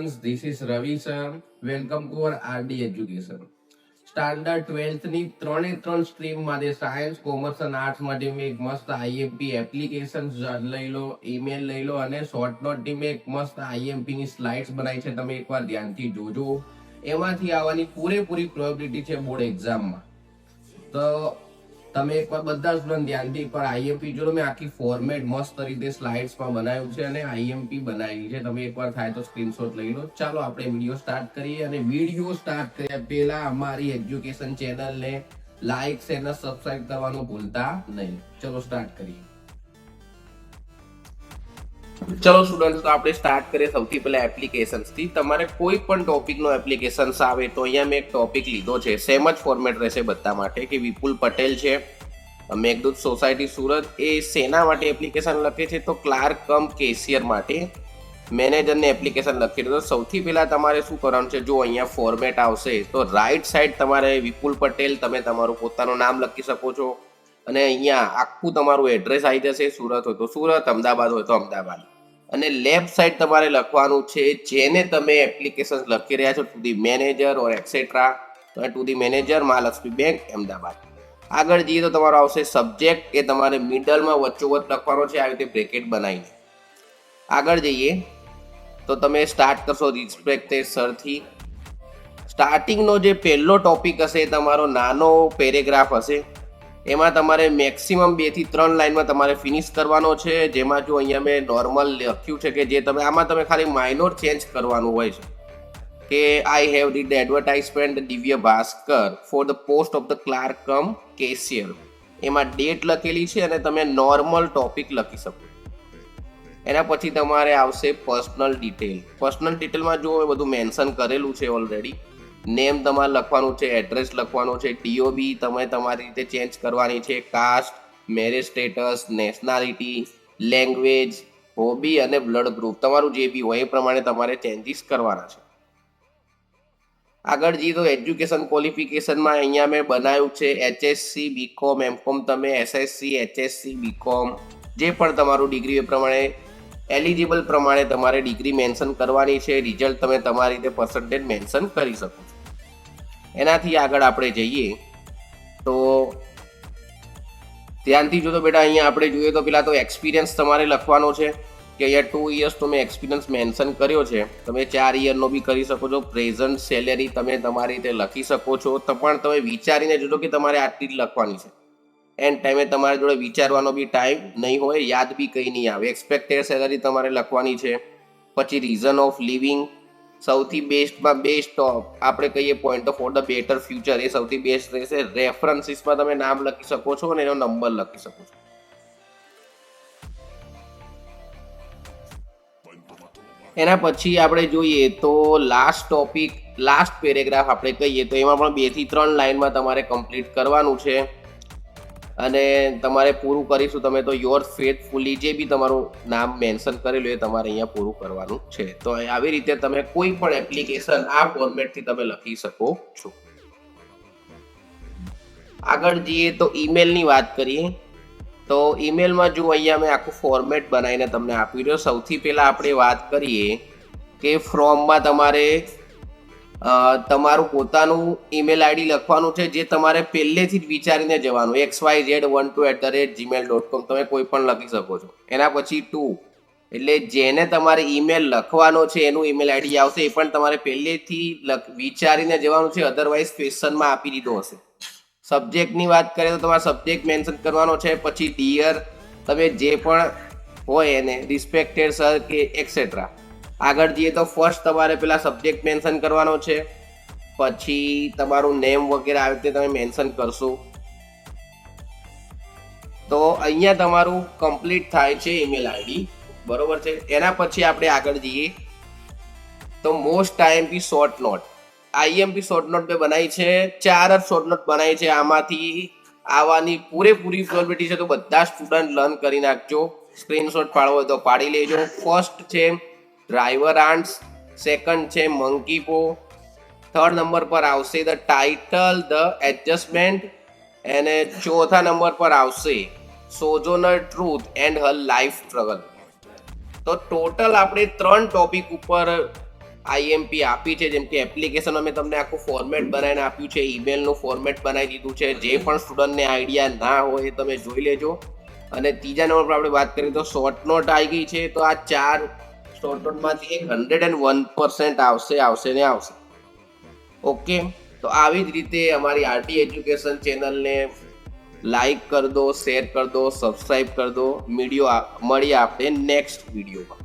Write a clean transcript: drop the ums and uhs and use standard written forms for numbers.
students, this is Ravi sir. Welcome to our RD education. Standard 12th ની ત્રણ stream માટે science, commerce અને arts માટે મેં એક મસ્ત આઈએમપી એપ્લિકેશન લઈ લો, ઈમેલ લઈ લો અને શોર્ટ નોટની મેં એક મસ્ત આઈએમપી ની સ્લાઇડ્સ બનાવી છે. તમે એકવાર ધ્યાનથી જોજો. એમાંથી આવવાની પૂરેપૂરી પ્રોબેબિલિટી છે બોર્ડ એક્ઝામમાં. તો તમે એકવાર બધા સ્ટુડન્ટ ધ્યાનથી એકવાર આઈએમપી જોડો. મેં આખી ફોર્મેટ મસ્ત રીતે સ્લાઇડ્સમાં બનાવ્યું છે અને આઈએમપી બનાવી છે. તમે એકવાર થાય તો સ્ક્રીનશોટ લઈ લો. ચાલો આપણે વિડીયો સ્ટાર્ટ કરીએ. અને વિડીયો સ્ટાર્ટ કર્યા પહેલા અમારી એજ્યુકેશન ચેનલને લાઈક અને સબસ્ક્રાઇબ કરવાનું ભૂલતા નહીં. ચલો સ્ટાર્ટ કરીએ. ચલો સ્ટુડન્ટ્સ, તો આપણે સ્ટાર્ટ કરીએ સૌથી પહેલા એપ્લિકેશન્સ થી. તમારે કોઈ પણ ટોપિકનો એપ્લિકેશન્સ આવે તો અહીંયા મેં એક ટોપિક લીધો છે. સેમ જ ફોર્મેટ રહેશે બધા માટે કે વિપુલ પટેલ છે, મેઘદૂત સોસાયટી સુરત. એ શેના માટે એપ્લિકેશન લખે છે? તો ક્લાર્ક કમ કેશિયર માટે મેનેજરને એપ્લિકેશન લખી દો. સૌથી પહેલા તમારે શું કરવાનું છે? જો અહીંયા ફોર્મેટ આવશે તો રાઈટ સાઈડ તમારે વિપુલ પટેલ, તમે તમારું પોતાનું નામ લખી શકો છો અને અહીંયા આખું તમારું એડ્રેસ આવી જશે. સુરત હોય તો સુરત, અમદાવાદ હોય તો અમદાવાદ. અને લેફ્ટ સાઈડ તમારે લખવાનું છે જેને તમે એપ્લિકેશન લખી રહ્યા છો, to the manager or et cetera. To the manager, Mahalakshmi bank, Ahmedabad. આગળ જઈએ તો તમારો આવશે સબ્જેક્ટ. એ તમારે મિડલમાં વચ્ચોવચ્ચ લખવાનો છે, આવી રીતે બ્રેકેટ બનાવીને. આગળ જઈએ તો તમે સ્ટાર્ટ કરશો રિસ્પેક્ટેડ સરથી. સ્ટાર્ટિંગનો જે પહેલો ટોપિક હશે એ તમારો નાનો પેરેગ્રાફ હશે. એમાં તમારે મેક્સિમમ 2 થી 3 લાઇનમાં તમારે ફિનિશ કરવાનો છે. જેમાં જો અહીંયા મેં નોર્મલ લખ્યું છે કે જે તમે આમાં તમે ખાલી માઇનોર ચેન્જ કરવાનું હોય છે કે I have read the advertisement Divya Bhaskar for the post of the clerk cum cashier. એમાં ડેટ લખેલી છે અને તમે નોર્મલ ટોપિક લખી શકો. એના પછી તમારે આવશે પર્સનલ ડિટેલ. પર્સનલ ડિટેલમાં જો બધું મેન્શન કરેલું છે ઓલરેડી. નેમ તમારે લખવાનું છે, એડ્રેસ લખવાનું છે, ડીઓબી તમે તમારી રીતે ચેન્જ કરવાની છે, caste, marriage status, nationality, language, hobby અને બ્લડ ગ્રુપ તમારું જે બી હોય એ પ્રમાણે તમારે ચેન્જીસ કરવાના છે. આગળ જઈએ તો એજ્યુકેશન ક્વોલિફિકેશનમાં અહીંયા મેં બનાવ્યું છે HSC, બીકોમ, એમકોમ. તમે SSC, HSC, બીકોમ જે પણ તમારું ડિગ્રી એ પ્રમાણે એલિજિબલ પ્રમાણે તમારે ડિગ્રી મેન્શન કરવાની છે. રિઝલ્ટ તમે તમારી રીતે પર્સન્ટેજ મેન્શન કરી શકો છો. એનાથી આગળ આપણે જઈએ તો ધ્યાનથી જો તો બેટા અહીંયા આપણે જોઈએ તો પેલા તો એક્સપિરિયન્સ તમારે લખવાનો છે કે અહીંયા 2 years તો મેં એક્સપિરિયન્સ મેન્શન કર્યો છે. તમે 4 yearનો બી કરી શકો છો. પ્રેઝન્ટ સેલેરી તમે તમારી રીતે લખી શકો છો. તો પણ તમે વિચારીને જોજો કે તમારે આટલી જ લખવાની છે. એન્ડ ટાઈમે તમારી જોડે વિચારવાનો બી ટાઈમ નહીં હોય, યાદ બી કંઈ નહીં આવે. એક્સપેક્ટેડ સેલરી તમારે લખવાની છે. પછી રીઝન ઓફ લિવિંગ, સૌથી બેસ્ટમાં બેસ્ટ આપણે કહીએ point of for the better future, એ સૌથી બેસ્ટ રહેશે. રેફરન્સીસમાં તમે નામ લખી શકો છો અને એનો નંબર લખી શકો છો. એના પછી આપણે જોઈએ તો લાસ્ટ ટોપિક, લાસ્ટ પેરેગ્રાફ આપણે કહીએ તો એમાં પણ 2 થી 3 લાઇનમાં તમારે કમ્પ્લીટ કરવાનું છે. અને તમારે પૂરું કરીશું તમે તો યોર ફેથફુલી, જે બી તમારું નામ મેન્શન કરેલું એ તમારે અહીંયા પૂરું કરવાનું છે. તો આવી રીતે તમે કોઈ પણ એપ્લિકેશન આ ફોર્મેટથી તમે લખી શકો છો. આગળ જઈએ તો ઈમેલની વાત કરીએ તો ઈમેલમાં જો અહીંયા મેં આખું ફોર્મેટ બનાવીને તમને આપી રહ્યો. સૌથી પહેલાં આપણે વાત કરીએ કે ફ્રોમમાં તમારે તમારું પોતાનું ઈમેલ આઈડી લખવાનું છે જે તમારે પહેલેથી જ વિચારીને જવાનું. xyz12@gmail.com તમે કોઈ પણ લખી શકો છો. એના પછી 2 એટલે જેને તમારે ઈમેલ લખવાનો છે એનું ઈમેલ આઈડી આવશે. એ પણ તમારે પહેલેથી વિચારીને જવાનું છે, અધરવાઇઝ ક્વેશ્ચનમાં આપી દીધો હશે. સબ્જેક્ટની વાત કરીએ તો તમારે સબ્જેક્ટ મેન્શન કરવાનો છે. પછી ડિયર તમે જે પણ હોય એને, રિસ્પેક્ટેડ સર કે એક્સેટ્રા. આગળ જઈએ તો ફર્સ્ટ તમારે પેલા સબ્જેક્ટ મેન્શન કરવાનો છે. પછી તમારું નેમ વગેરે આવી રીતે તમે મેન્શન કરશો. તો અહીંયા તમારું કમ્પ્લીટ થાય છે ઈમેલ આઈડી, બરોબર છે. એના પછી આપણે આગળ જઈએ તો most IMP short note. IMP short note મેં બનાવી છે, 4 જ શોર્ટ નોટ બનાવી છે. આમાંથી આવવાની પૂરેપૂરી પ્રોબેબિલિટી છે, તો બધા સ્ટુડન્ટ લર્ન કરી નાખજો. સ્ક્રીનશોટ પાડવો હોય તો પાડી લેજો. ફર્સ્ટ છે ડ્રાઈવર આન્ટ્સ, સેકન્ડ છે મંકી પો, થર્ડ નંબર પર આવશે ધ ટાઇટલ ધ એડજસ્ટમેન્ટ, અને ચોથા નંબર પર આવશે Sojourner Truth and her life struggle. તો ટોટલ આપણે 3 ટોપિક ઉપર આઈએમપી આપી છે, જેમ કે એપ્લિકેશન અમે તમને આખું ફોર્મેટ બનાવીને આપ્યું છે, ઈમેલનું ફોર્મેટ બનાવી દીધું છે. જે પણ સ્ટુડન્ટને આઈડિયા ના હોય એ તમે જોઈ લેજો. અને ત્રીજા નંબર પર આપણે વાત કરીએ તો શોર્ટ નોટ આવી ગઈ છે. તો આ 4 શોર્ટ નોટમાંથી 101% આવશે ને આવશે. ઓકે, તો આવી જ રીતે અમારી આરટી એજ્યુકેશન ચેનલને લાઈક કરી દો, શેર કરી દો, સબસ્ક્રાઈબ કરી દો. મળીએ આપણે નેક્સ્ટ વિડીયોમાં.